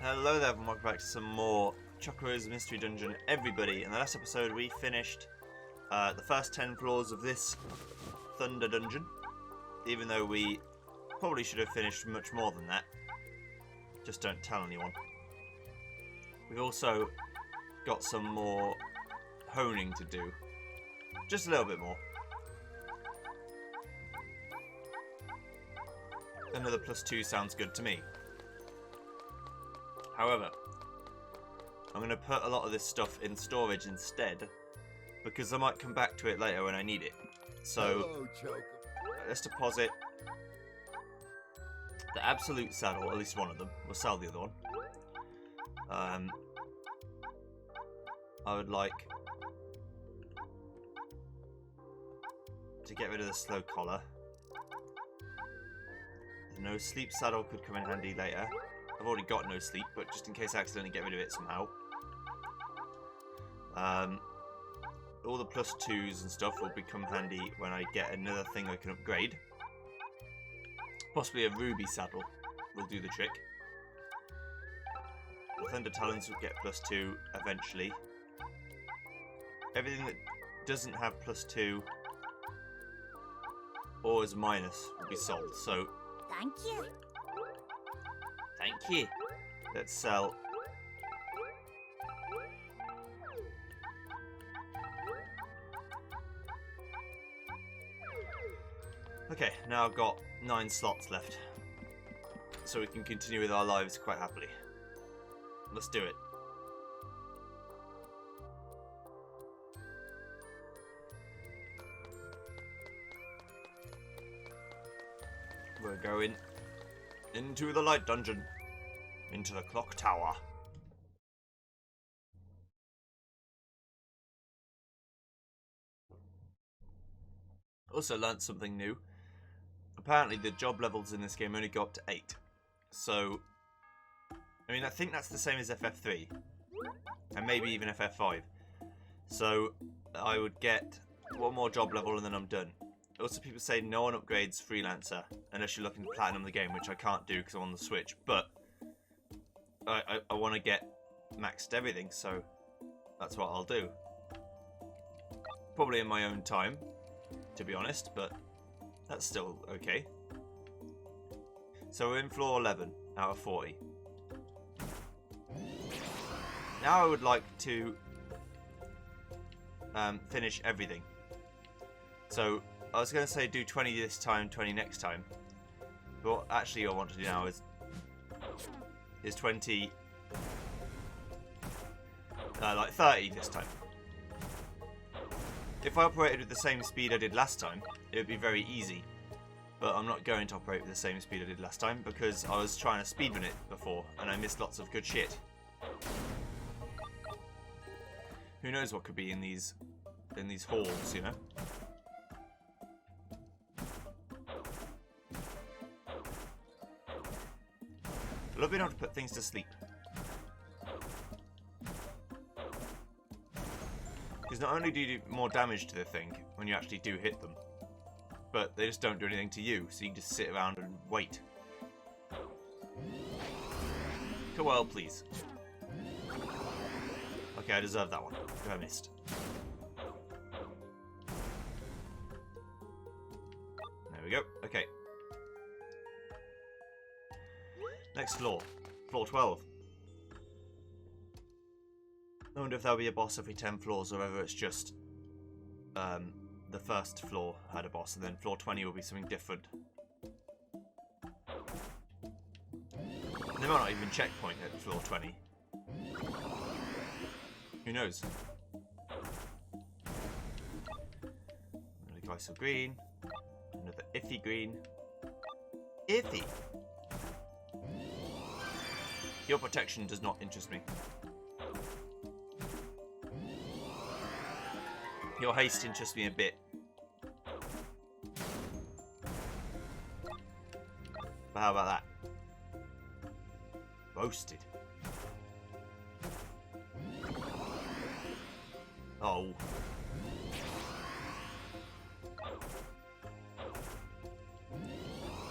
Hello there and welcome back to some more Chocobo's Mystery Dungeon Everybuddy. In the last episode we finished the first 10 floors of this Thunder Dungeon, even though we probably should have finished much more than that. Just don't tell anyone. We've also got some more honing to do. Just a little bit more. Another +2 sounds good to me. However, I'm going to put a lot of this stuff in storage instead, because I might come back to it later when I need it. So, let's deposit the absolute saddle, at least one of them. We'll sell the other one. I would like to get rid of the slow collar. The no sleep saddle could come in handy later. I've already got no sleep, but just in case I accidentally get rid of it somehow. All the +2s and stuff will become handy when I get another thing I can upgrade. Possibly a ruby saddle will do the trick. The thunder talons will get +2 eventually. Everything that doesn't have +2 or is minus will be sold. So thank you. Thank you. Let's sell. Okay, now I've got 9 slots left. So we can continue with our lives quite happily. Let's do it. We're going into the light dungeon. Into the clock tower. Also learnt something new. Apparently the job levels in this game only go up to 8. So, I mean, I think that's the same as FF3. And maybe even FF5. So, I would get one more job level and then I'm done. Also, people say no one upgrades Freelancer unless you're looking to platinum the game, which I can't do because I'm on the Switch. But I want to get maxed everything, so that's what I'll do. Probably in my own time, to be honest, but that's still okay. So we're in floor 11 out of 40. Now I would like to finish everything. So I was going to say do 20 this time, 20 next time. But what actually I want to do now is 20, like 30 this time. If I operated with the same speed I did last time, it would be very easy. But I'm not going to operate with the same speed I did last time because I was trying to speedrun it before and I missed lots of good shit. Who knows what could be in these halls, you know? I love being able to put things to sleep. Because not only do you do more damage to the thing when you actually do hit them, but they just don't do anything to you, so you can just sit around and wait. Go well, please. Okay, I deserve that one. I missed. There we go. Okay. Next floor. Floor 12. I wonder if there'll be a boss every 10 floors or whether it's just the first floor had a boss and then floor 20 will be something different. There might not even checkpoint at floor 20. Who knows? Another glass of green. Another iffy green. Iffy! Your protection does not interest me. Your haste interests me a bit. But how about that? Roasted. Oh. There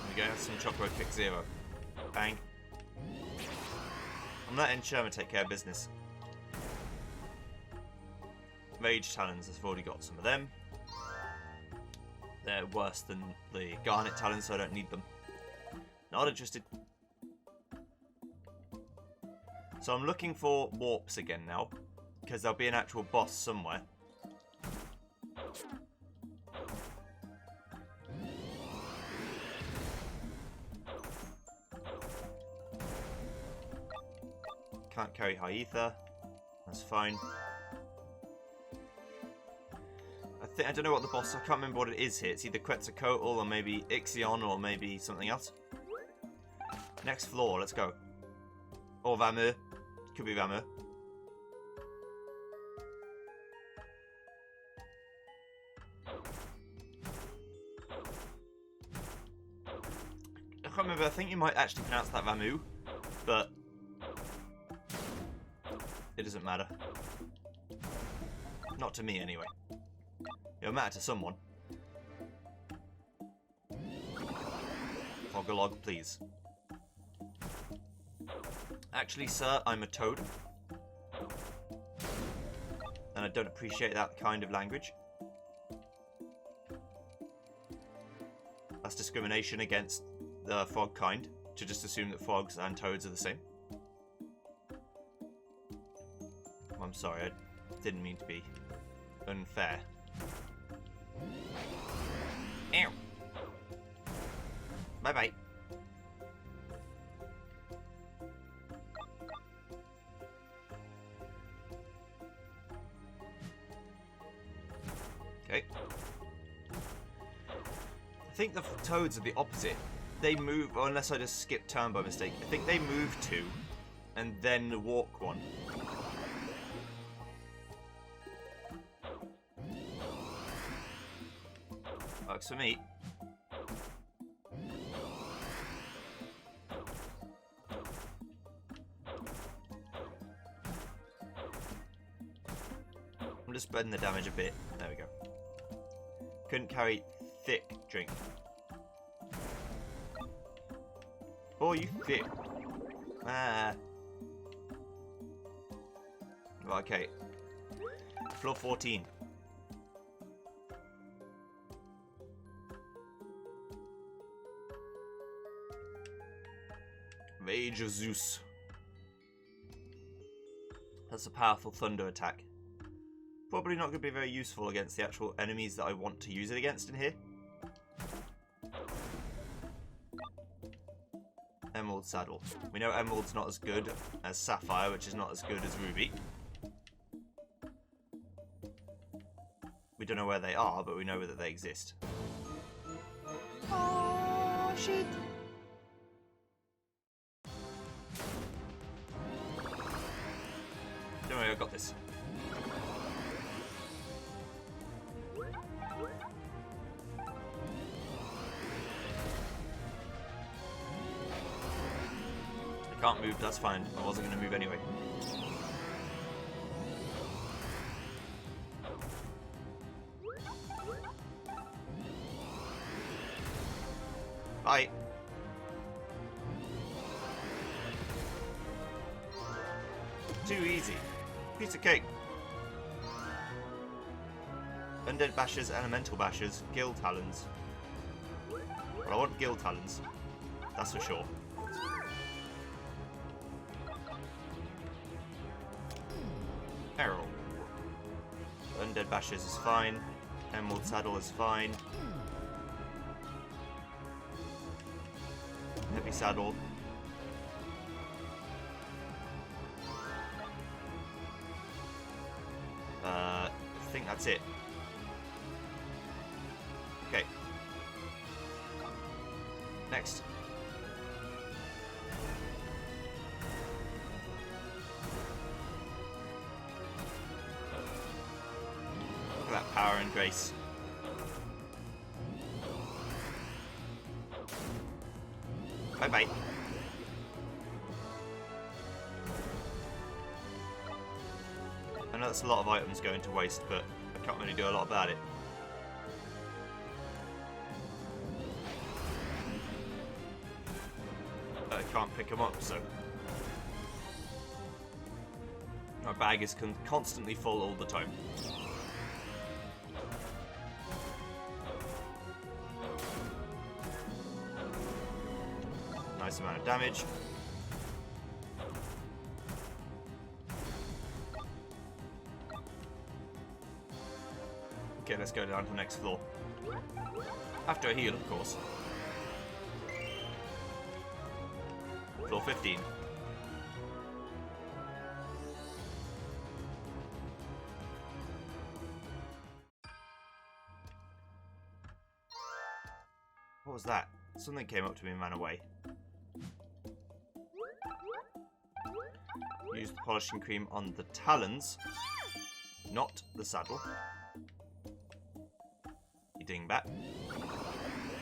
we go, some Chocobo kick 0. Bang. I'm letting Sherman take care of business. Rage Talons, I've already got some of them. They're worse than the Garnet Talons, so I don't need them. Not interested. So I'm looking for warps again now, because there'll be an actual boss somewhere. Can't carry high ether. That's fine. I don't know what the boss. I can't remember what it is here. It's either Quetzalcoatl or maybe Ixion or maybe something else. Next floor. Let's go. Or Vamur. Could be Vamur. I can't remember. I think you might actually pronounce that Vamu, but it doesn't matter. Not to me, anyway. It'll matter to someone. Fogalog, please. Actually, sir, I'm a toad. And I don't appreciate that kind of language. That's discrimination against the frog kind, to just assume that frogs and toads are the same. I'm sorry, I didn't mean to be unfair. Ow! Bye-bye. Okay. I think the toads are the opposite. They move, or unless I just skipped turn by mistake, I think they move two and then walk one. Works for me. I'm just spreading the damage a bit. There we go. Couldn't carry thick drink. Oh, you thick. Ah. Okay. Floor 14. Rage of Zeus. That's a powerful thunder attack. Probably not going to be very useful against the actual enemies that I want to use it against in here. Emerald Saddle. We know Emerald's not as good as Sapphire, which is not as good as Ruby. We don't know where they are, but we know that they exist. Oh, shit! Don't worry, I got this. I can't move, that's fine. I wasn't going to move anyway. Bye. Too easy. Piece of cake. Undead Bashers, Elemental Bashers, Guild Talons. Well, I want Guild Talons. That's for sure. Errol. Undead Bashers is fine. Emerald Saddle is fine. Heavy Saddle. I think that's it. Okay. Next. Look at that power and grace. Bye-bye. I know that's a lot of items going to waste, but I can't really do a lot about it. But I can't pick them up, so... My bag is constantly full all the time. Nice amount of damage. Okay, let's go down to the next floor. After a heal, of course. Floor 15. What was that? Something came up to me and ran away. Use the polishing cream on the talons, not the saddle. You dingbat.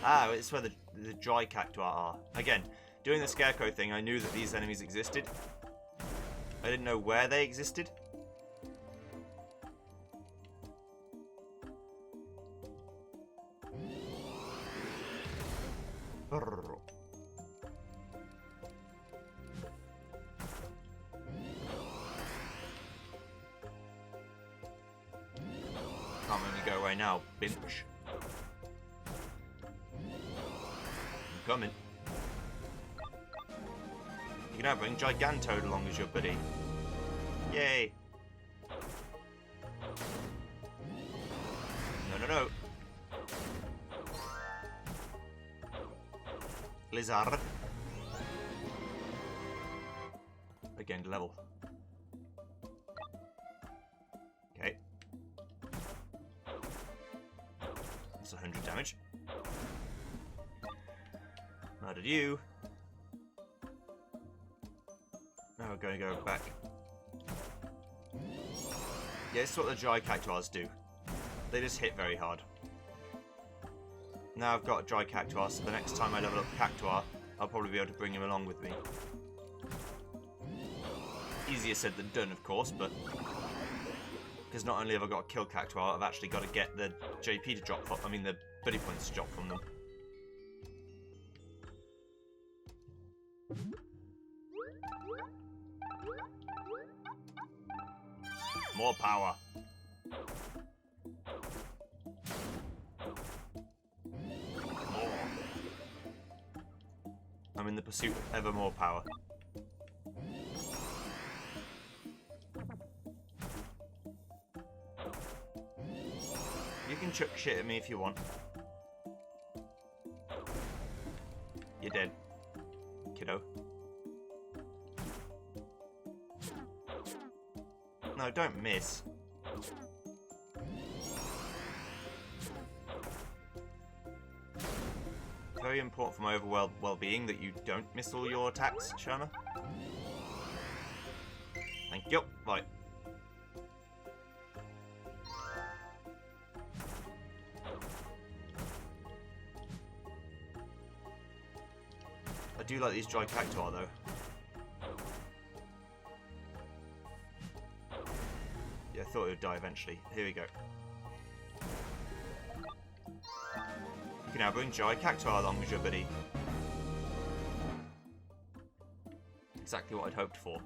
Ah, it's where the dry cacti are. Again, doing the scarecrow thing, I knew that these enemies existed. I didn't know where they existed. Can't let me go away now, bitch. I'm coming. You can now bring Gigantoad along as your buddy. Yay! No. Blizzard. Again, level. Okay. That's 100 damage. Murdered you. Now we're going to go back. Yeah, this is what the dry cactuars do. They just hit very hard. Now I've got a dry cactuar, so the next time I level up cactuar, I'll probably be able to bring him along with me. Easier said than done, of course, but because not only have I got to kill cactuar, I've actually got to get the JP to drop from, the buddy points to drop from them. More power. I'm in the pursuit of ever more power. You can chuck shit at me if you want. You're dead, kiddo. No, don't miss. Very important for my overall well-being that you don't miss all your attacks, Sharma. Thank you. Right. I do like these dry cactuar though. Yeah, I thought it would die eventually. Here we go. You can now bring dry cactuar along with your buddy. Exactly what I'd hoped for.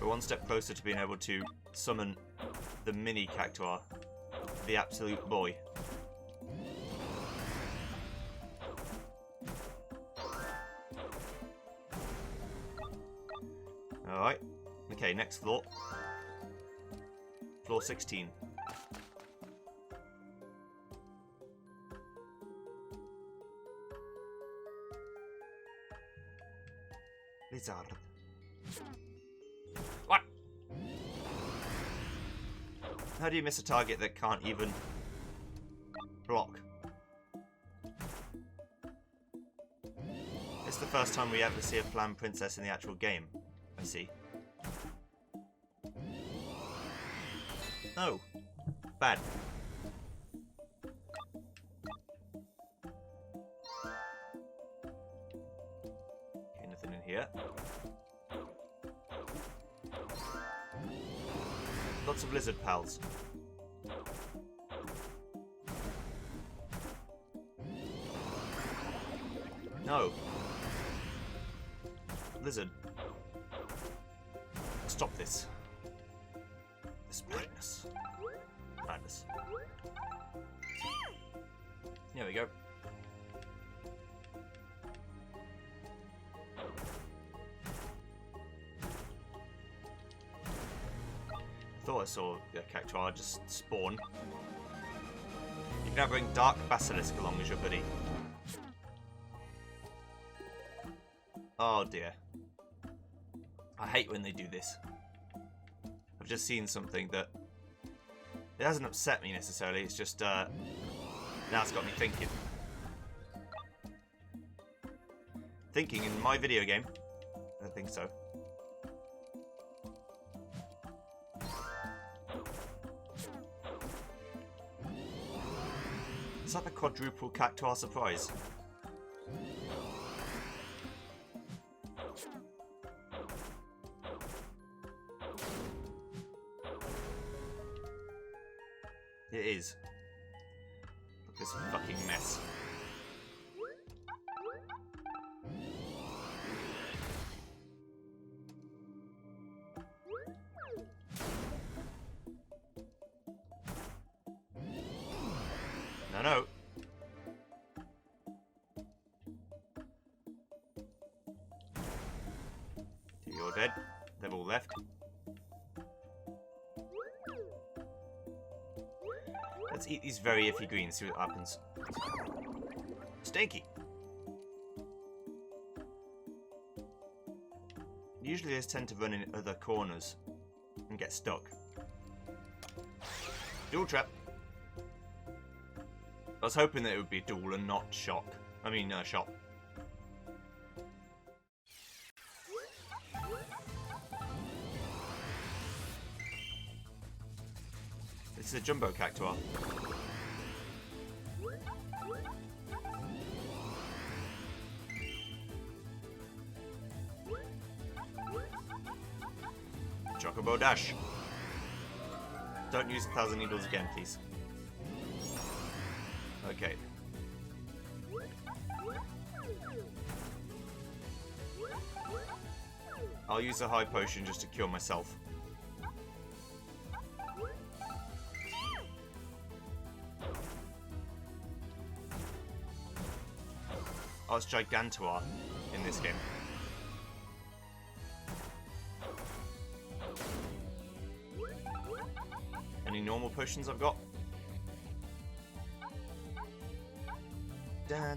We're one step closer to being able to summon the mini cactuar, the absolute boy. Alright. Okay, next floor. Floor 16. Blizzard. What? How do you miss a target that can't even block? It's the first time we ever see a Flam Princess in the actual game. I see. No. Bad. Okay, nothing in here. Lots of lizard pals. No. Lizard. stop this. This madness. Madness. There we go. Thought I saw the Cactuar just spawn. You can now bring Dark Basilisk along as your buddy. Oh dear. I hate when they do this. I've just seen something that... It hasn't upset me necessarily, it's just... now it's got me thinking. Thinking in my video game? I don't think so. Is that the quadruple Cactuar surprise? It is. Look at this fucking mess. No, no. You're dead. They've all left. Let's eat these very iffy greens, see what happens. Stinky! Usually these tend to run in other corners and get stuck. Dual trap. I was hoping that it would be dual and not shock. I mean, shot. This is a jumbo Cactuar. Chocobo dash. Don't use 1,000 needles again, please. Okay. I'll use a high potion just to cure myself. Oh, it's Gigantuar in this game. Any normal potions I've got? I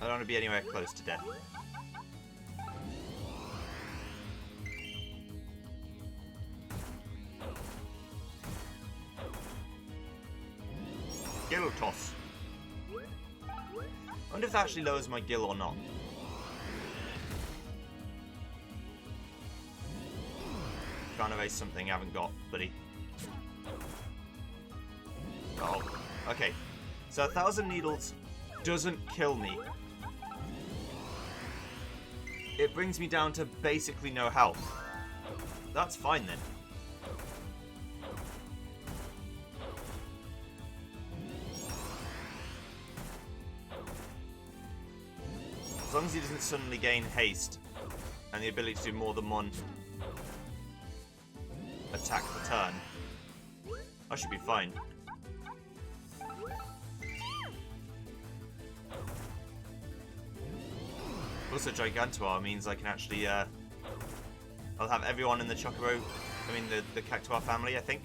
don't want to be anywhere close to death. Gill toss. I wonder if that actually lowers my gill or not. Trying to raise something I haven't got, buddy. Oh, okay. So 1,000 needles doesn't kill me. It brings me down to basically no health. That's fine then. As long as he doesn't suddenly gain haste and the ability to do more than one attack per turn, I should be fine. Also, Gigantuar means I can actually, I'll have everyone in the Chocobo, I mean the Cactuar family, I think.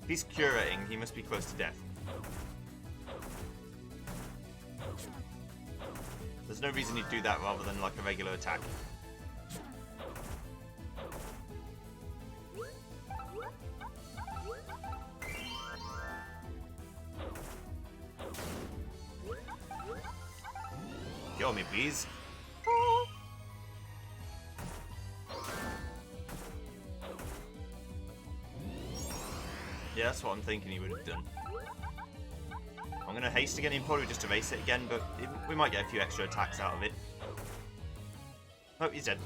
If he's curating, he must be close to death. There's no reason he'd do that rather than like a regular attack. Kill me, please. Yeah, that's what I'm thinking he would have done. I'm going to haste again, he'll probably just erase it again, but we might get a few extra attacks out of it. Oh, he's dead.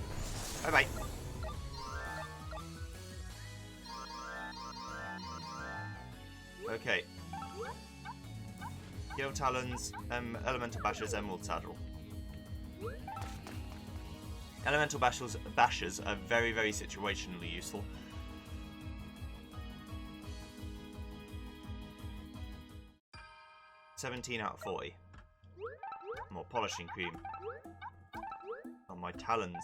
Bye-bye. Okay. Gale Talons, Elemental Bashers, Emerald Saddle. Elemental Bashers are very, very situationally useful. $17 out of 40. More polishing cream. On my talons.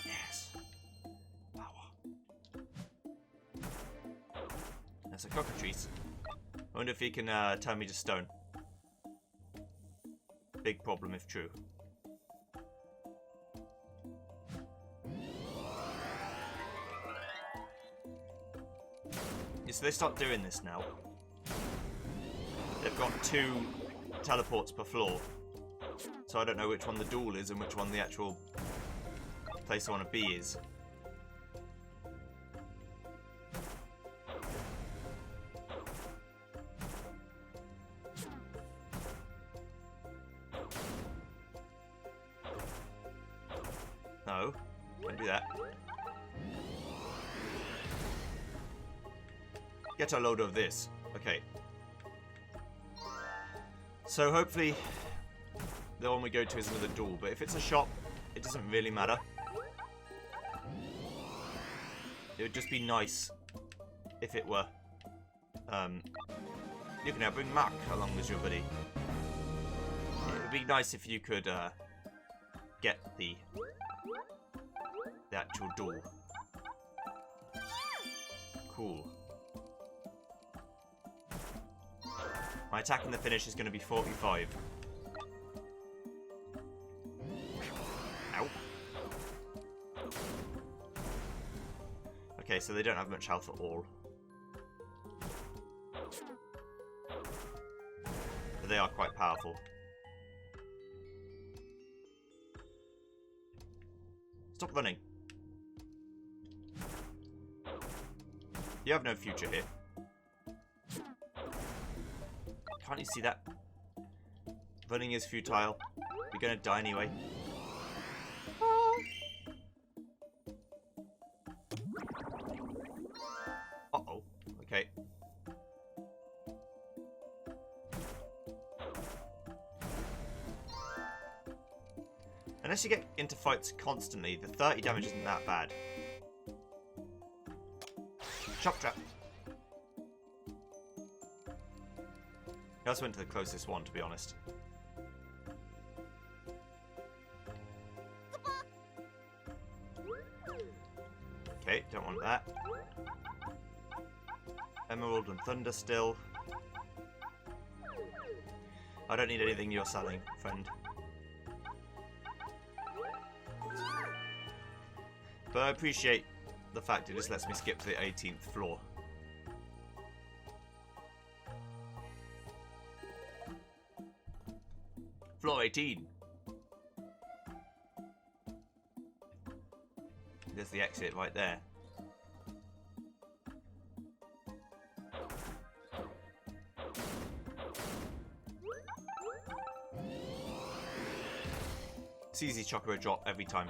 Yes. Power. That's a cockatrice. I wonder if he can turn me to stone. Big problem if true. Yeah, so they start doing this now. They've got 2 teleports per floor. So I don't know which one the duel is and which one the actual place I want to be is. No, don't do that. Get a load of this. Okay. So hopefully the one we go to is another duel, but if it's a shop, it doesn't really matter. It would just be nice if it were. You can now bring Mark along as your buddy. It would be nice if you could get the actual duel. Cool. My attack in the finish is going to be 45. Ow. Okay, so they don't have much health at all. But they are quite powerful. Stop running. You have no future here. Can't you see that? Running is futile. You're gonna die anyway. Uh-oh. Okay. Unless you get into fights constantly, the 30 damage isn't that bad. Shock trap. I just went to the closest one, to be honest. Okay, don't want that. Emerald and Thunder still. I don't need anything you're selling, friend. But I appreciate the fact it just lets me skip to the 18th floor. Floor 18. There's the exit right there. It's easy Chocobo drop every time.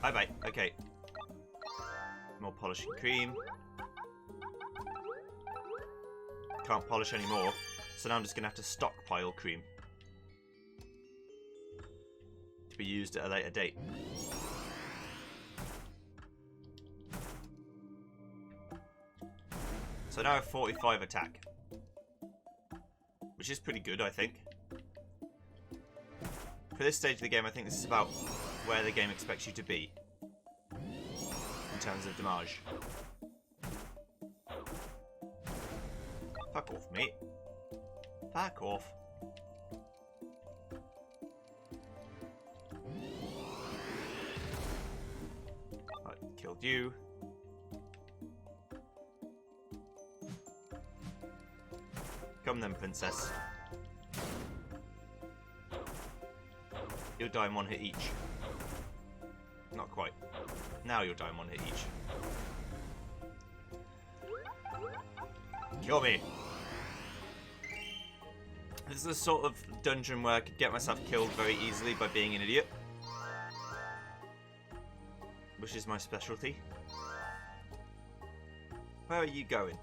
Bye-bye. Okay. More polishing cream. Can't polish anymore, so now I'm just going to have to stockpile cream to be used at a later date. So now I have 45 attack, which is pretty good, I think. For this stage of the game, I think this is about where the game expects you to be in terms of damage. Fuck off, mate. Fuck off. I killed you. Come then, princess. You'll die in one hit each. Not quite. Now you'll die in one hit each. Kill me! This is the sort of dungeon where I could get myself killed very easily by being an idiot. Which is my specialty. Where are you going?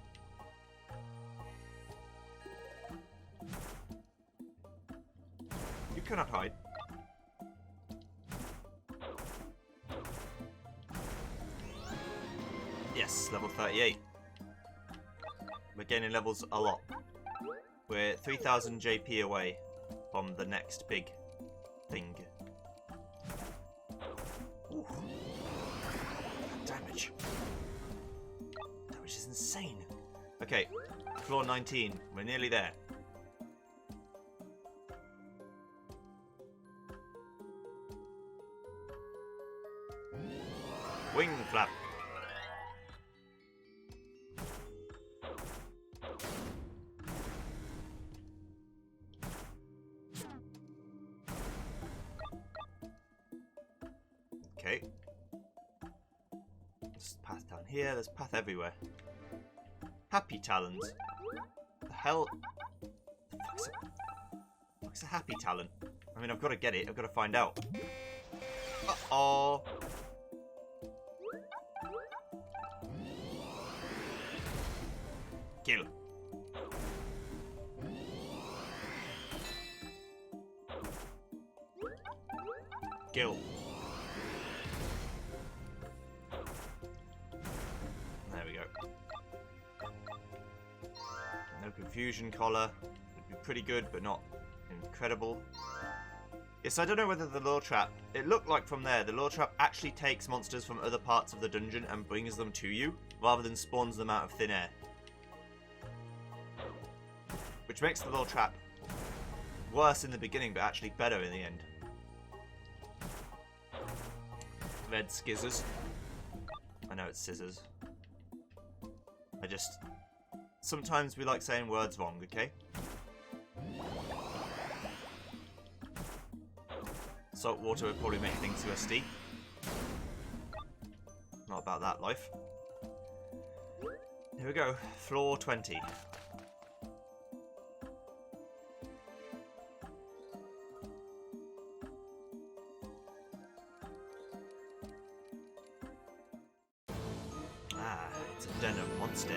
You cannot hide. Yes, level 38. We're gaining levels a lot. We're 3000 JP away from the next big thing. Ooh. Damage. Damage is insane. Okay, floor 19. We're nearly there. Wing flap. Okay. There's a path down here, there's a path everywhere. Happy talons. The hell? What's a happy talent? I mean, I've got to get it, I've got to find out. Uh-oh. Kill. Kill. There we go. No confusion collar. Would be pretty good, but not incredible. Yes, I don't know whether the lure trap... It looked like from there, the lure trap actually takes monsters from other parts of the dungeon and brings them to you, rather than spawns them out of thin air. Which makes the lure trap worse in the beginning, but actually better in the end. Red skizzers. I know it's scissors. I just... Sometimes we like saying words wrong, okay? Salt water would probably make things rusty. Not about that life. Here we go. Floor 20. Ah, it's a den of monster.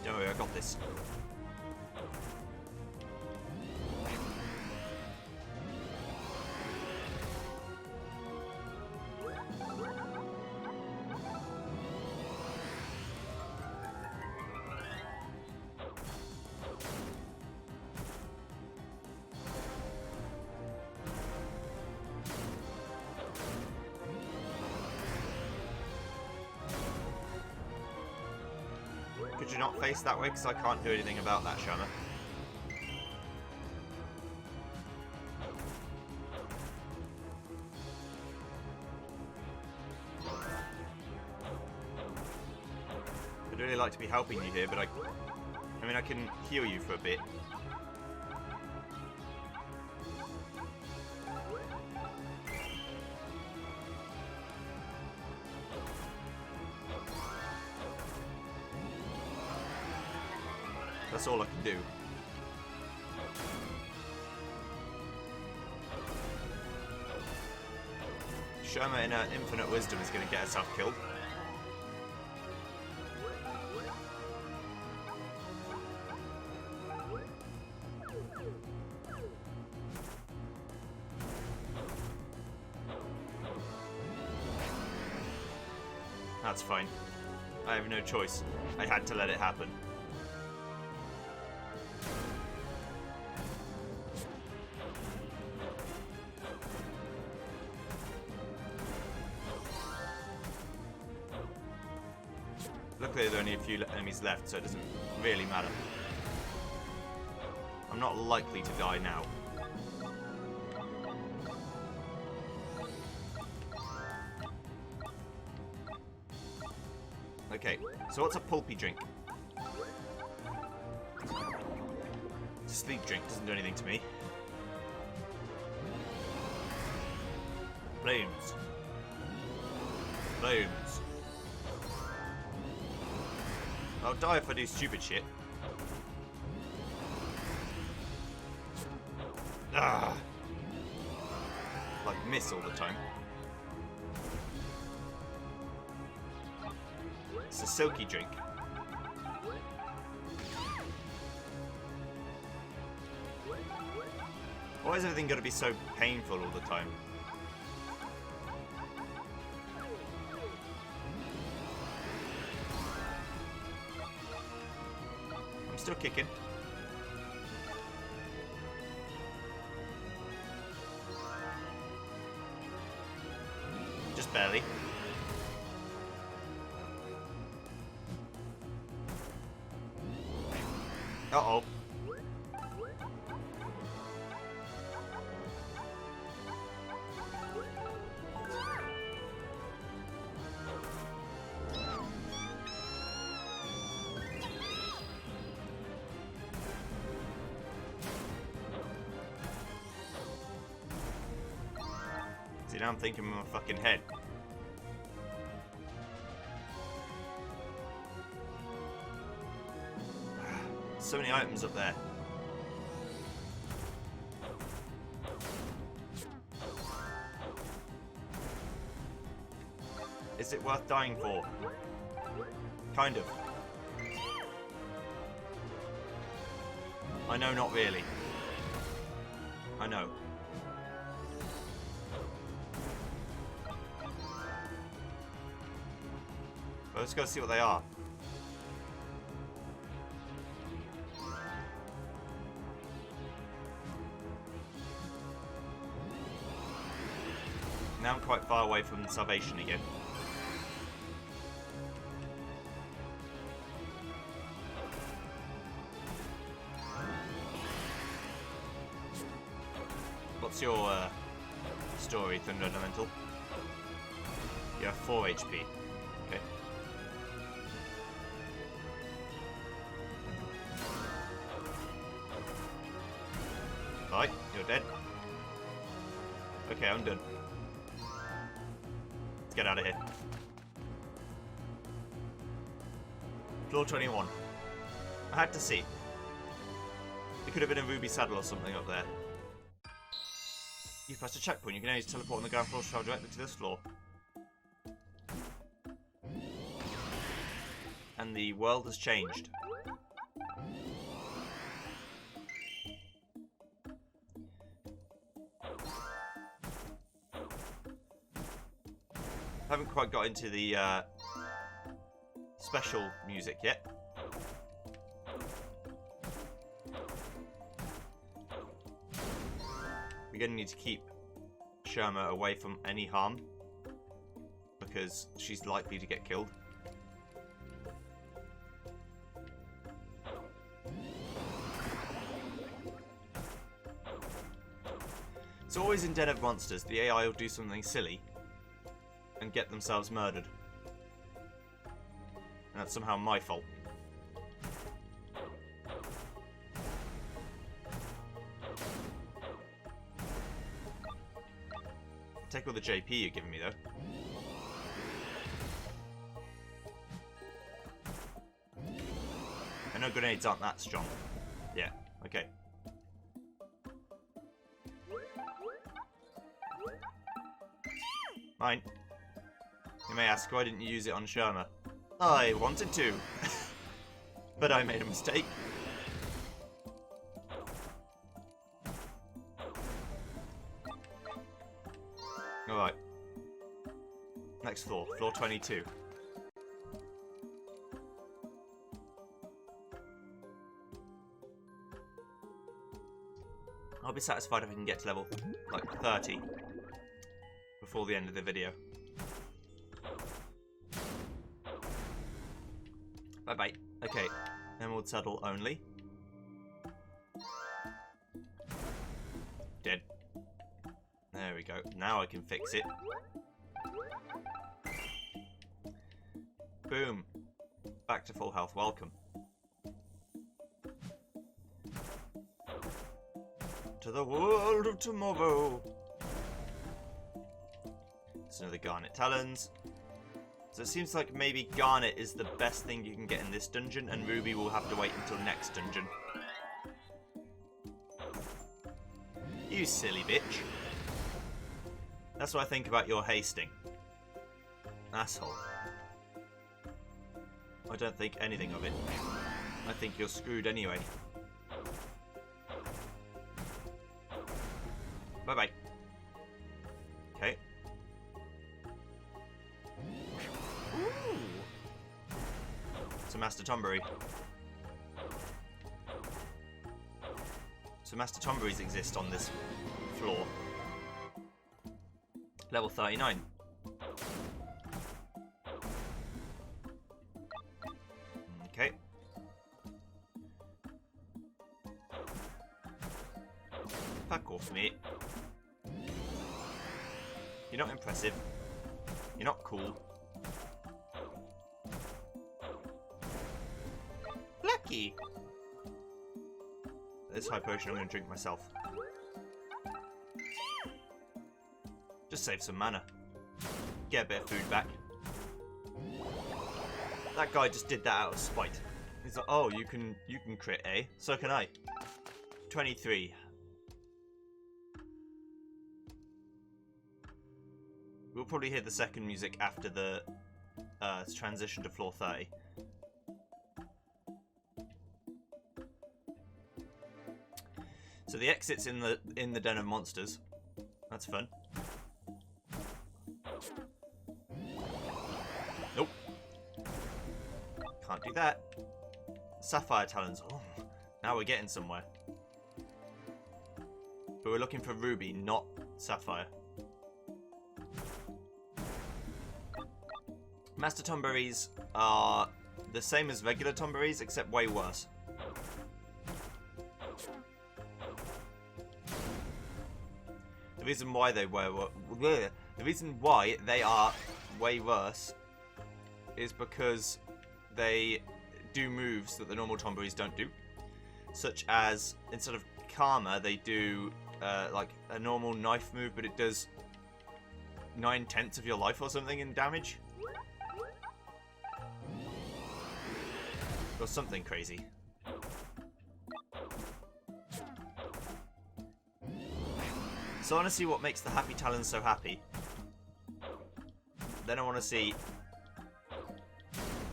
Don't worry, I got this. Could you not face that way? Because I can't do anything about that, Shama. I'd really like to be helping you here, but I mean, I can heal you for a bit. That's all I can do. Shoma in her infinite wisdom is going to get herself killed. That's fine. I have no choice. I had to let it happen. Luckily there are only a few enemies left, so it doesn't really matter. I'm not likely to die now. Okay, so what's a pulpy drink? It's a sleep drink, doesn't do anything to me. Flames. Flames. I'll die if I do stupid shit. Ah! Like miss all the time. It's a silky drink. Why is everything got to be so painful all the time? I'm still kicking. Just barely. Uh-oh. See, now I'm thinking in my fucking head. So many items up there. Is it worth dying for? Kind of. I know, not really. I know. But let's go see what they are. Now I'm quite far away from salvation again. What's your story, Thunder Elemental? You have 4 HP. Okay. Right, you're dead. Okay, I'm done. Let's get out of here. Floor 21. I had to see. It could have been a ruby saddle or something up there. You've passed a checkpoint. You can now use teleport on the ground floor to travel directly to this floor. And the world has changed. I haven't quite got into the special music yet. We're going to need to keep Sherma away from any harm because she's likely to get killed. So always in Dead End Monsters, the AI will do something silly and get themselves murdered. And that's somehow my fault. Take all the JP you're giving me, though. I know grenades aren't that strong. Yeah, okay. Mine. You may ask, why didn't you use it on Sherma? I wanted to. But I made a mistake. Alright. Next floor. Floor 22. I'll be satisfied if I can get to level, like, 30 before the end of the video. Bye-bye. Okay. Emerald Saddle only. Dead. There we go. Now I can fix it. Boom. Back to full health. Welcome. To the world of tomorrow. There's another Garnet Talons. So it seems like maybe Garnet is the best thing you can get in this dungeon, and Ruby will have to wait until next dungeon. You silly bitch. That's what I think about your hasting. Asshole. I don't think anything of it. I think you're screwed anyway. Bye-bye. Okay. Ooh. So Master Tomberry. So Master Tomberries exist on this floor. Level 39. Okay. Fuck off, mate. You're not impressive. You're not cool. Lucky! This high potion I'm going to drink myself. Just save some mana. Get a bit of food back. That guy just did that out of spite. He's like, oh, you can crit, eh? So can I. 23. We'll probably hear the second music after the transition to floor 30. So the exit's in the Den of Monsters. That's fun. Nope. Can't do that. Sapphire Talons. Oh, now we're getting somewhere. But we're looking for Ruby, not Sapphire. Master Tomberries are the same as regular Tomberries, except way worse. The reason why they are way worse is because they do moves that the normal Tomberries don't do, such as instead of Karma, they do like a normal knife move, but it does 9/10 of your life or something in damage, or something crazy. So I want to see what makes the Happy Talons so happy. Then I want to see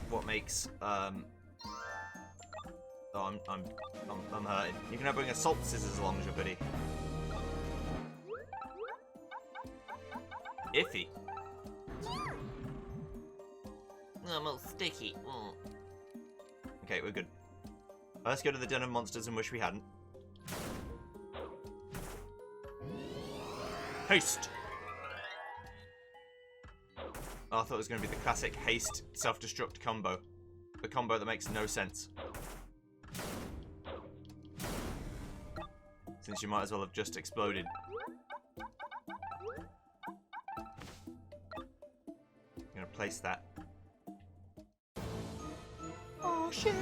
what makes oh, I'm hurting. You can now bring assault scissors along as your buddy. Iffy. I'm all sticky. Oh. Okay, we're good. Let's go to the Den of Monsters and wish we hadn't. Haste! Oh, I thought it was going to be the classic haste self-destruct combo. The combo that makes no sense. Since you might as well have just exploded. I'm going to place that. Oh shit!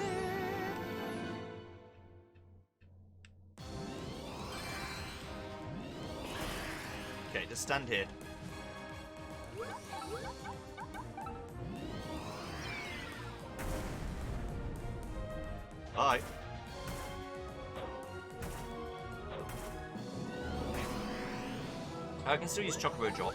Okay, just stand here. Bye. I can still use Chocobo Drop.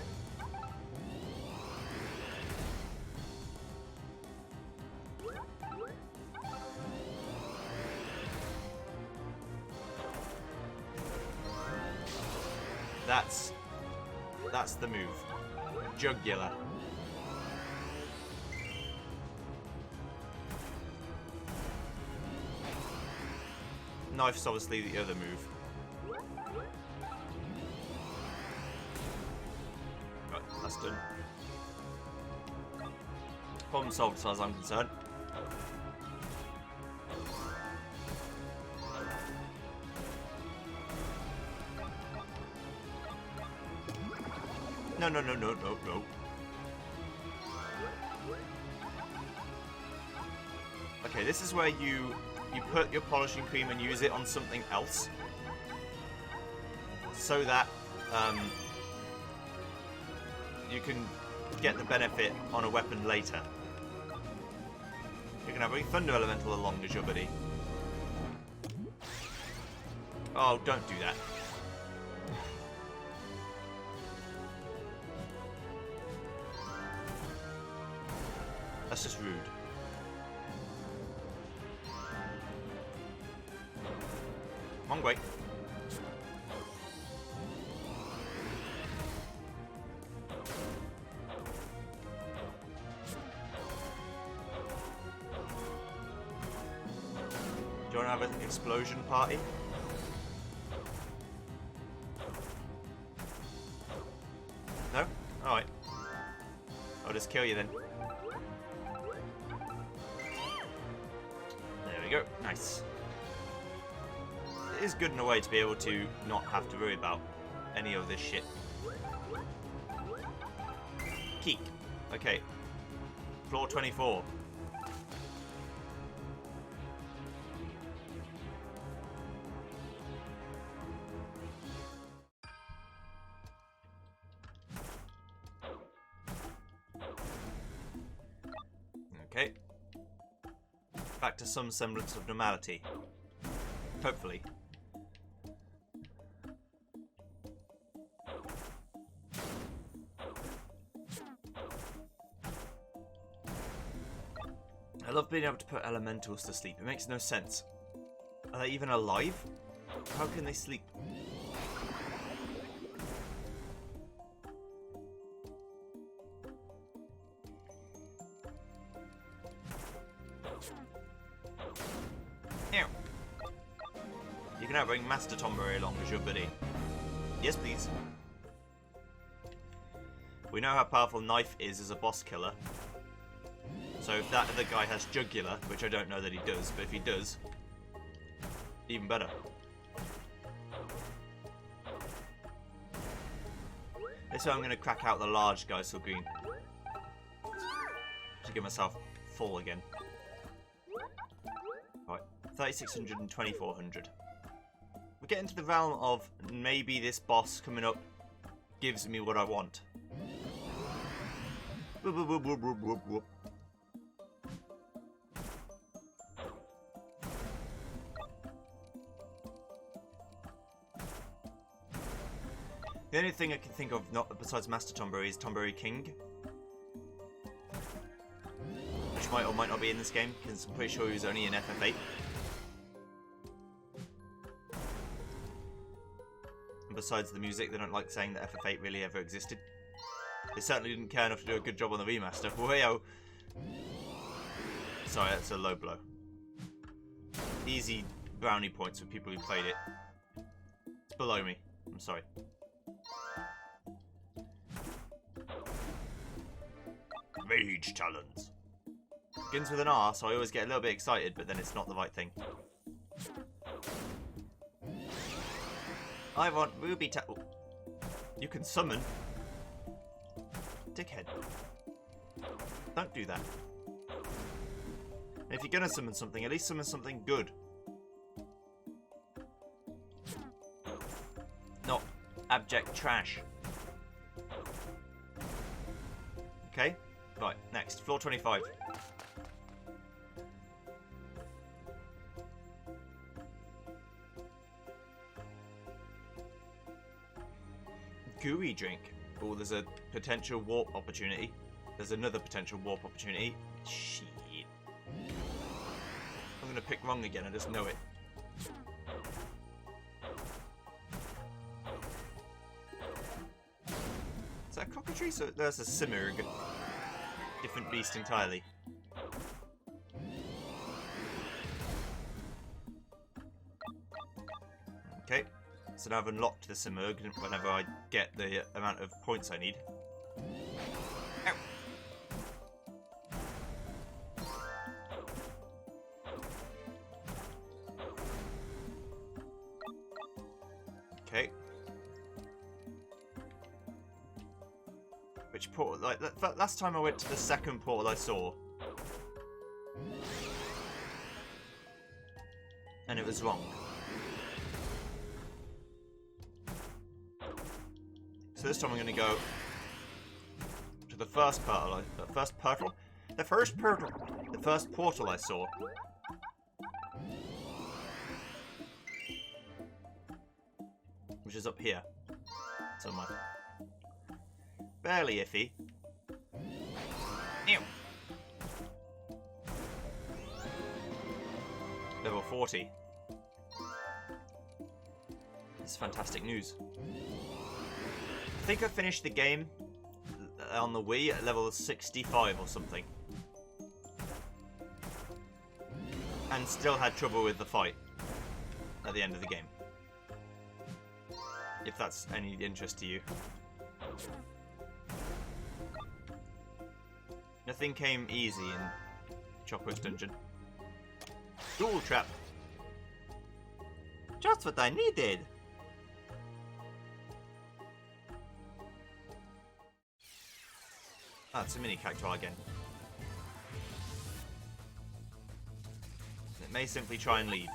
That's the move. Jugular. Knife's obviously the other move. Right, that's done. Problem solved as far as I'm concerned. No. Okay, this is where you put your polishing cream and use it on something else, so that you can get the benefit on a weapon later. You can have a Thunder Elemental along as your buddy. Oh, don't do that. That's just rude. Wrong way. Do you want to have an explosion party? No? Alright. I'll just kill you then. There we go. Nice. It is good in a way to be able to not have to worry about any of this shit. Keek. Okay. Floor 24. Okay. Back to some semblance of normality. Hopefully. I love being able to put elementals to sleep. It makes no sense. Are they even alive? How can they sleep? Ew. You can now bring Master Tomberry along as your buddy. Yes, please. We know how powerful Knife is as a boss killer. So if that other guy has Jugular, which I don't know that he does, but if he does, even better. This way I'm going to crack out the large guy, so green. To get myself full again. Alright, 3600 and 2400. We get into the realm of maybe this boss coming up gives me what I want. Whoop, whoop, whoop, whoop, whoop, whoop. The only thing I can think of, not besides Master Tomberry, is Tomberry King. Which might or might not be in this game, because I'm pretty sure he was only in FF8. And besides the music, they don't like saying that FF8 really ever existed. They certainly didn't care enough to do a good job on the remaster. Whoa! Sorry, that's a low blow. Easy brownie points for people who played it. It's below me. I'm sorry. Rage Talons. Begins with an R, so I always get a little bit excited, but then it's not the right thing. I want Ruby Talon. You can summon. Dickhead. Don't do that. And if you're gonna summon something, at least summon something good. Not abject trash. Okay. Right, next, floor 25. Gooey drink. Oh, there's a potential warp opportunity. There's another potential warp opportunity. Shit. I'm gonna pick wrong again, I just know it. Is that a cockatrice? So there's a Simurg. Different beast entirely. Okay, so now I've unlocked the Simurg whenever I get the amount of points I need. Ow. Okay. Which portal? Like last time I went to the second portal I saw, and it was wrong. So this time I'm going to go to the first portal I saw. Which is up here. Somewhere. Barely iffy. Ew. Level 40. It's fantastic news. I think I finished the game on the Wii at level 65 or something. And still had trouble with the fight at the end of the game. If that's any interest to you. Nothing came easy in Chocobo's dungeon. Dual trap. Just what I needed. Ah, it's a mini cactuar again. It may simply try and leave.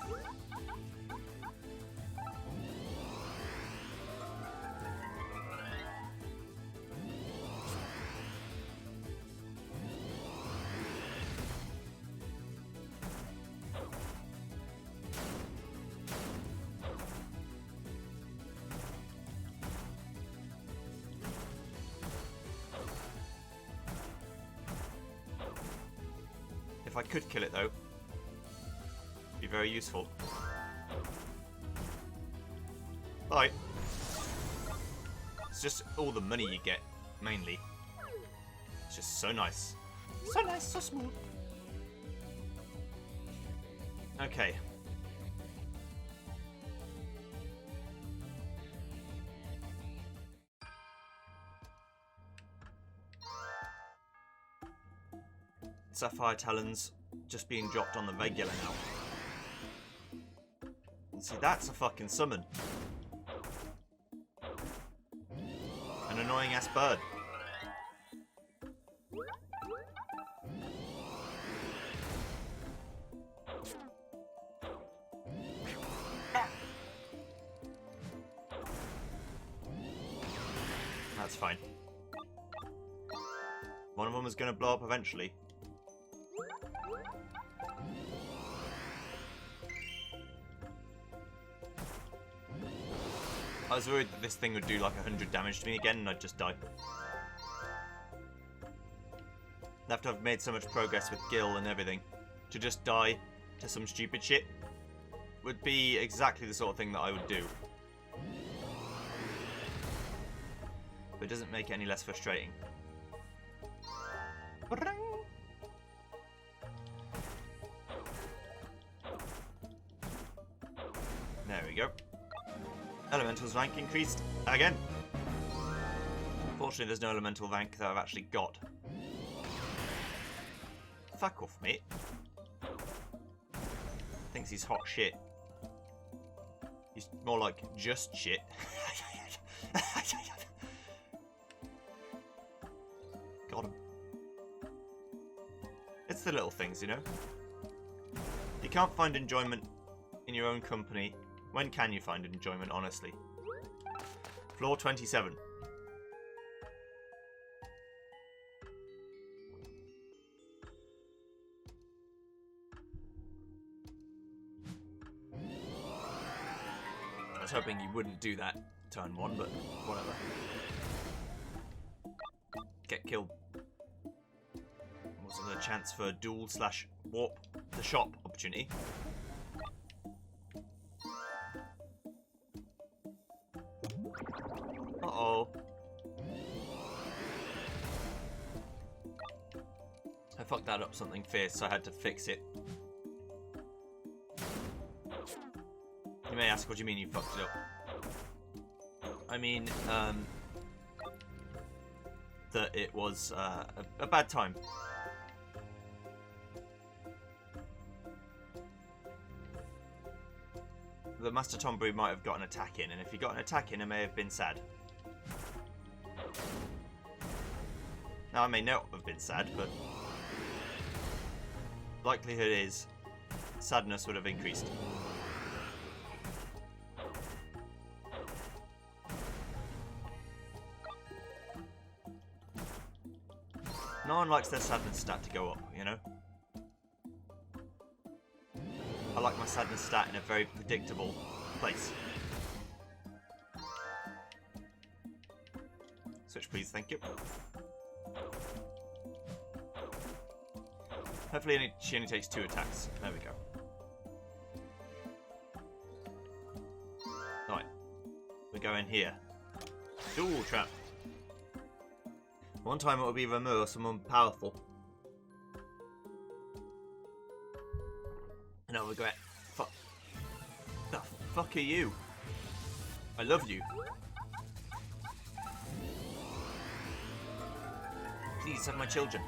If I could kill it though, it'd be very useful. Bye. It's just all the money you get, mainly. It's just so nice. So nice, so smooth. Okay. Sapphire Talons just being dropped on the regular now. And see, that's a fucking summon. An annoying ass bird. That's fine. One of them is going to blow up eventually. I was worried that this thing would do like 100 damage to me again and I'd just die. After I've made so much progress with Gil and everything, to just die to some stupid shit would be exactly the sort of thing that I would do. But it doesn't make it any less frustrating. There we go. Elemental's rank increased again. Fortunately, there's no elemental rank that I've actually got. Fuck off, mate. Thinks he's hot shit. He's more like just shit. Got him. It's the little things, you know? You can't find enjoyment in your own company. When can you find enjoyment, honestly? Floor 27. I was hoping you wouldn't do that turn one, but whatever. Get killed. Was there a chance for a duel/warp the shop opportunity? Uh-oh. I fucked that up something fierce, so I had to fix it. You may ask, what do you mean you fucked it up? I mean, that it was a bad time. The Master Tombury might have got an attack in, and if he got an attack in, it may have been sad. Now, I may not have been sad, but likelihood is sadness would have increased. No one likes their sadness stat to go up, you know? I like my sadness stat in a very predictable place. Switch please, thank you. Hopefully she only takes 2 attacks. There we go. Alright. We go in here. Dual trap. One time it will be Ramu or someone powerful. And I'll regret. Fuck. The fuck are you? I love you. Please have my children.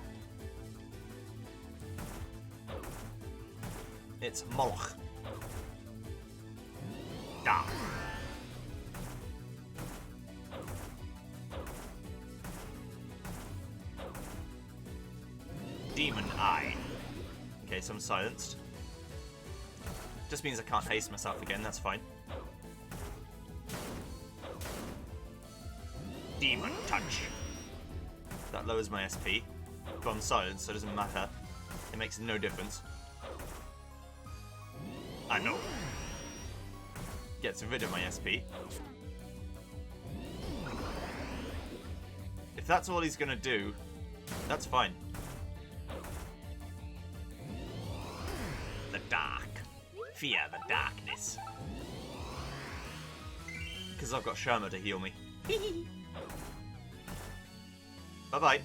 It's Moloch. Da. Demon Eye. Okay, so I'm silenced. Just means I can't haste myself again, that's fine. Demon Touch. That lowers my SP. But I'm silenced, so it doesn't matter. It makes no difference. I know. Gets rid of my SP. If that's all he's gonna do, that's fine. The dark. Fear the darkness. Because I've got Sherma to heal me. Bye-bye.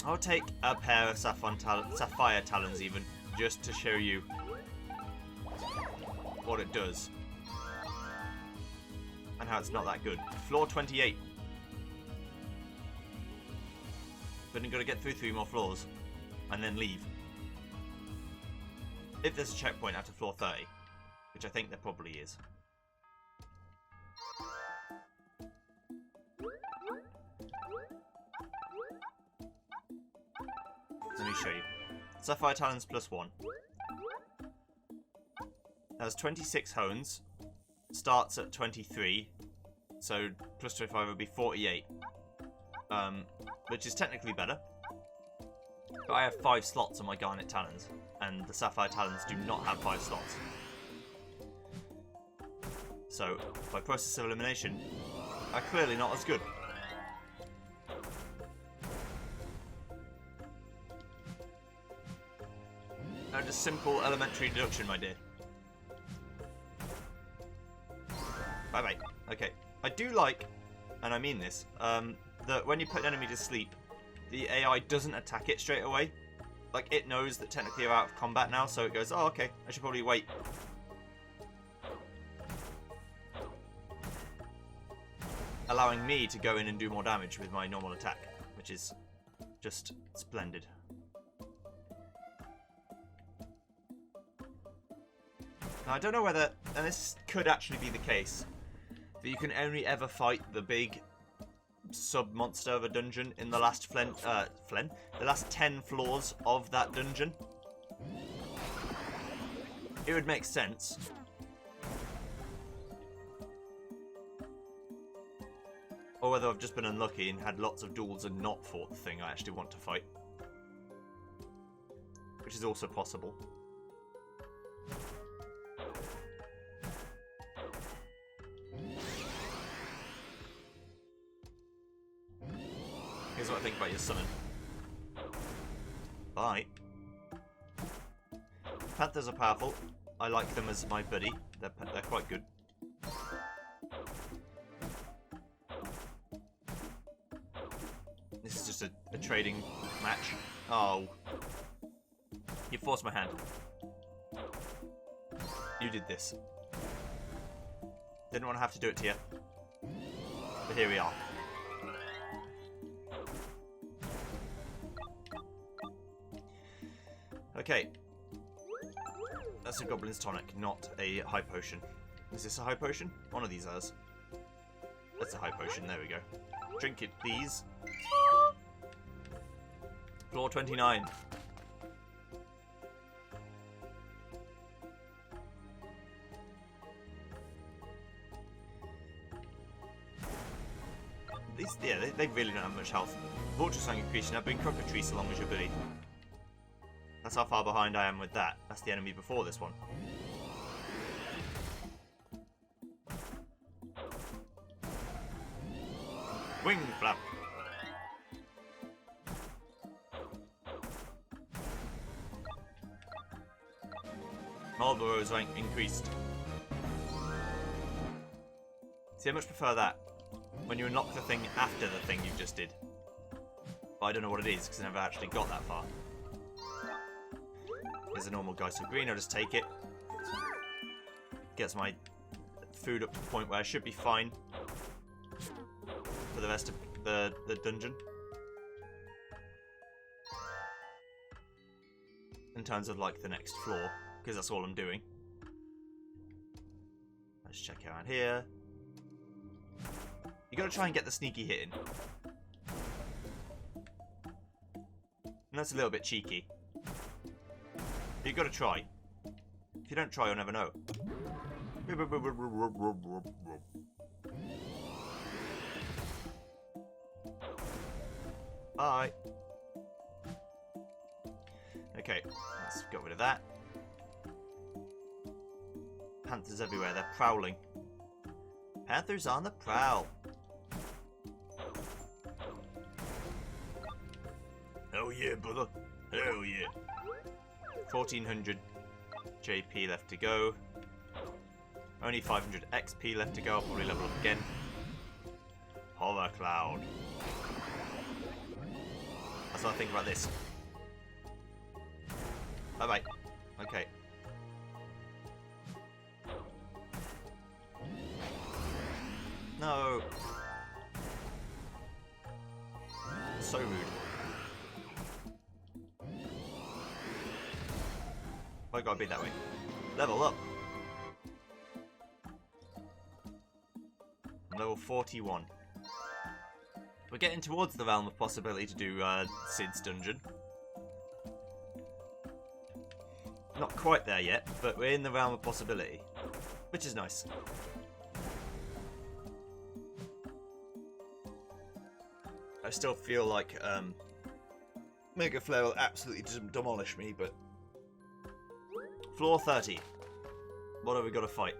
I'll take a pair of Sapphire Talons even, just to show you what it does. And how it's not that good. Floor 28. But I'm going to get through 3 more floors, and then leave. If there's a checkpoint after floor 30, which I think there probably is. Let me show you. Sapphire Talons +1. That was 26 hones. Starts at 23. So plus 25 would be 48. Which is technically better. But I have 5 slots on my Garnet Talons. And the Sapphire Talons do not have 5 slots. So, by process of elimination, are clearly not as good. No, just simple elementary deduction, my dear. Bye-bye. Okay. I do like, and I mean this, that when you put an enemy to sleep, the AI doesn't attack it straight away. Like, it knows that technically you're out of combat now, so it goes, oh, okay, I should probably wait. Allowing me to go in and do more damage with my normal attack, which is just splendid. Now, I don't know whether, and this could actually be the case, that you can only ever fight the big sub-monster of a dungeon in the last the last 10 floors of that dungeon. It would make sense. Or whether I've just been unlucky and had lots of duels and not fought the thing I actually want to fight. Which is also possible. Here's what I think about your summon. Bye. Panthers are powerful. I like them as my buddy. They're quite good. This is just a trading match. Oh. You forced my hand. You did this. Didn't want to have to do it to you. But here we are. Okay. That's a Goblin's Tonic, not a High Potion. Is this a High Potion? One of these is. That's a High Potion, there we go. Drink it, please. Floor 29. they really don't have much health. Vulture's not increasing, I've been Crocodile so long as your buddy. That's how far behind I am with that. That's the enemy before this one. Wing flap. Marlboro's rank increased. See, I much prefer that. When you unlock the thing after the thing you just did. But I don't know what it is, because I never actually got that far. There's a normal guy, so green, I'll just take it. Gets my food up to the point where I should be fine for the rest of the dungeon. In terms of, like, the next floor, because that's all I'm doing. Let's check around here. You gotta try and get the sneaky hit in. And that's a little bit cheeky. But you gotta try. If you don't try, you'll never know. Bye. Okay, let's get rid of that. Panthers everywhere, they're prowling. Panthers on the prowl. Hell yeah, brother. Hell yeah. 1400 JP left to go. Only 500 XP left to go. I'll probably level up again. Horror Cloud. That's what I think about this. Bye bye. Okay. No. So rude. Why gotta be that way? Level up. Level 41. We're getting towards the realm of possibility to do Sid's dungeon. Not quite there yet, but we're in the realm of possibility, which is nice. I still feel like Mega Flare will absolutely demolish me, but floor 30. What have we got to fight?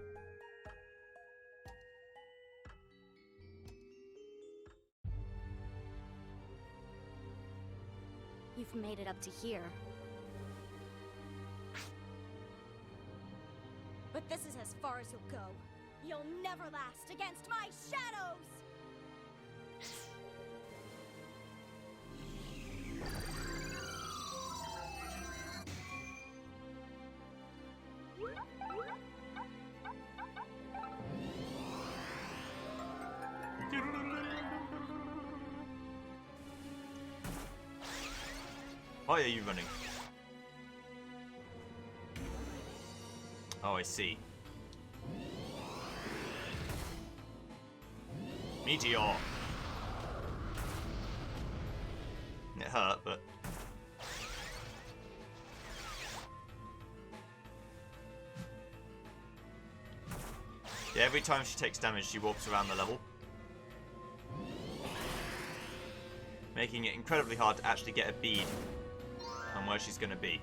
You've made it up to here. But this is as far as you'll go. You'll never last against my shadows! Why are you running? Oh, I see. Meteor! It hurt, but... yeah, every time she takes damage, she walks around the level. Making it incredibly hard to actually get a bead on where she's going to be.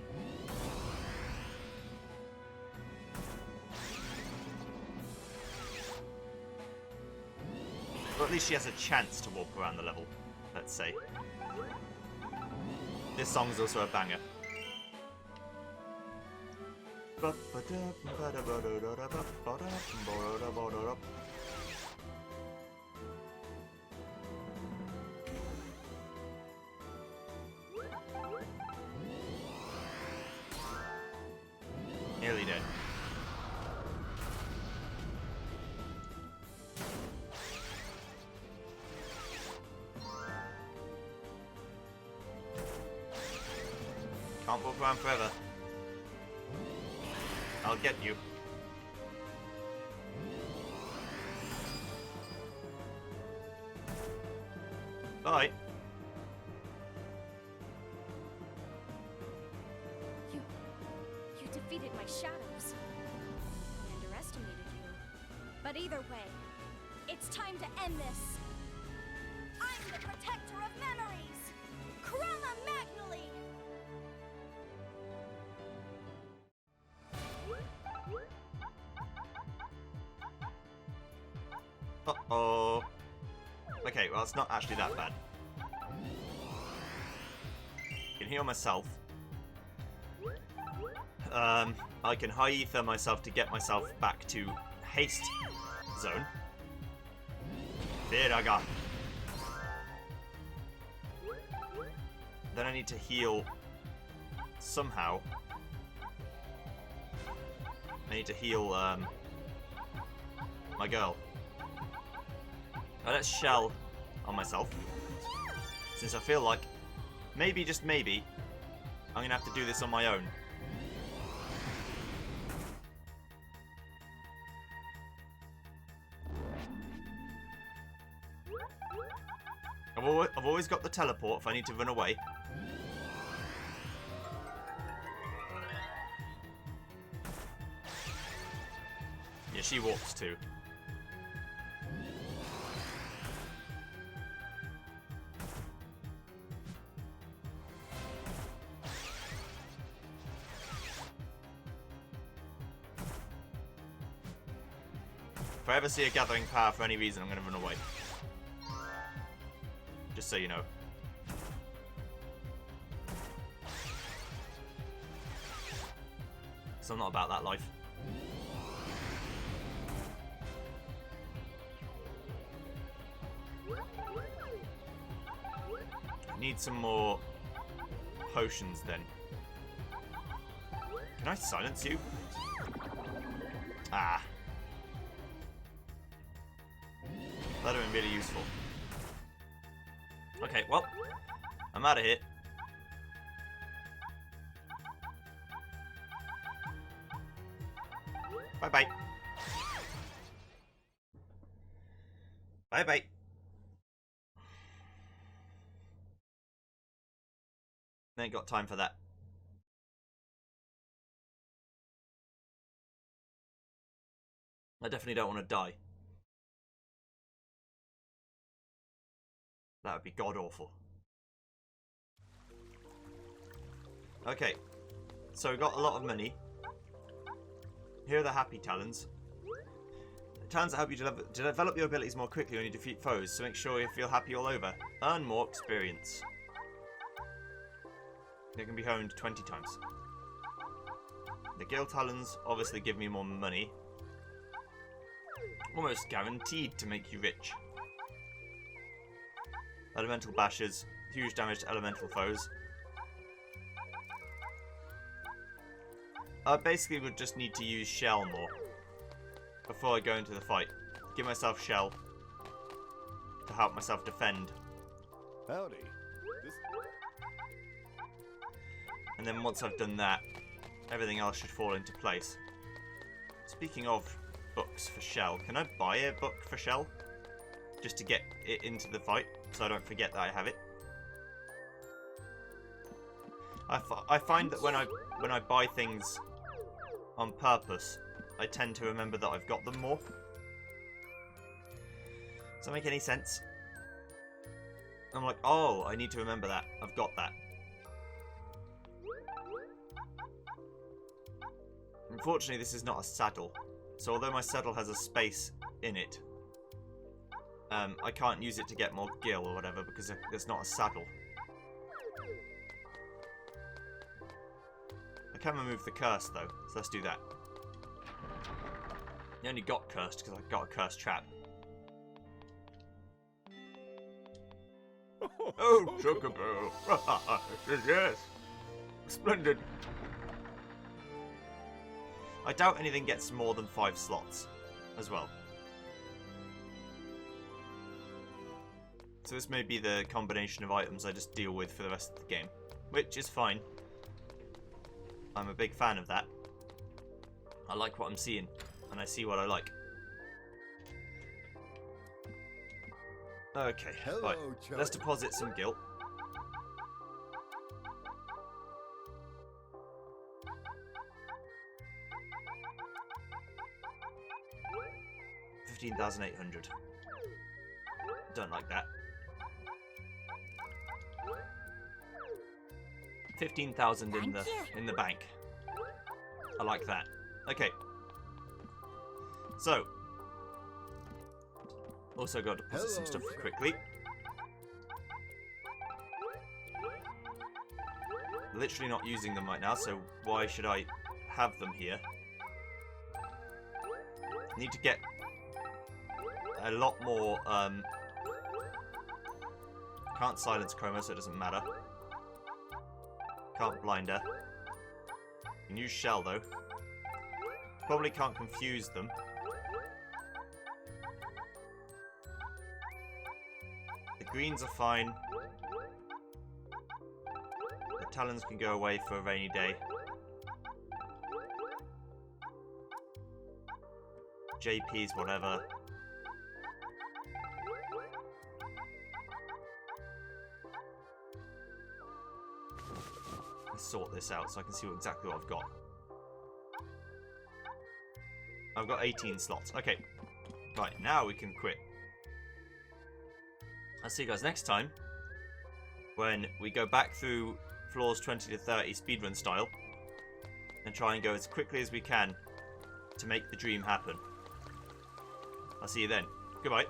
Or at least she has a chance to walk around the level, let's say. This song's also a banger. Nearly dead. Can't walk around forever. I'll get you. Bye. You defeated my shadows. I underestimated you. But either way, it's time to end this. the protector of memories! Chroma Magnally! Uh-oh. Okay, well, it's not actually that bad. I can heal myself. I can high ether myself to get myself back to haste zone. There I go. Then I need to heal somehow. I need to heal my girl. Now let's shell on myself, since I feel like maybe, just maybe, I'm gonna have to do this on my own. I've always got the teleport if I need to run away. Yeah, she walks too. If I ever see a gathering power for any reason, I'm going to run away. Just so you know. So I'm not about that life. Need some more potions then. Can I silence you? Ah. That would have been really useful. Okay, well, I'm out of here. Bye-bye. Bye-bye. Ain't got time for that. I definitely don't want to die. That would be god-awful. Okay, so we got a lot of money. Here are the happy talents. Talents that help you develop your abilities more quickly when you defeat foes, so make sure you feel happy all over. Earn more experience. They can be honed 20 times. The guild talents obviously give me more money. Almost guaranteed to make you rich. Elemental bashes, huge damage to elemental foes. I basically would just need to use shell more before I go into the fight. Give myself shell to help myself defend. Howdy. And then once I've done that, everything else should fall into place. Speaking of books for shell, can I buy a book for shell? Just to get it into the fight, so I don't forget that I have it. I find that when I buy things on purpose, I tend to remember that I've got them more. Does that make any sense? I'm like, oh, I need to remember that. I've got that. Unfortunately, this is not a saddle. So although my saddle has a space in it, I can't use it to get more gil or whatever because it's not a saddle. I can remove the curse though, so let's do that. I only got cursed because I got a cursed trap. Oh, Chocobo! Yes! Splendid! I doubt anything gets more than 5 slots as well. So this may be the combination of items I just deal with for the rest of the game, which is fine. I'm a big fan of that. I like what I'm seeing, and I see what I like. Okay, Hello, right. Chuck. Let's deposit some guilt. $15,800. Don't like that. 15,000 in Thank the bank. I like that. Okay. So, also got to deposit some stuff quickly. Literally not using them right now, so why should I have them here? Need to get a lot more, can't silence Chroma, so it doesn't matter. Can't blind her. Can use Shell, though. Probably can't confuse them. The greens are fine. The talons can go away for a rainy day. JP's whatever. Let's sort this out so I can see exactly what I've got. I've got 18 slots. Okay. Right, now we can quit. I'll see you guys next time when we go back through floors 20 to 30 speedrun style and try and go as quickly as we can to make the dream happen. I'll see you then. Goodbye.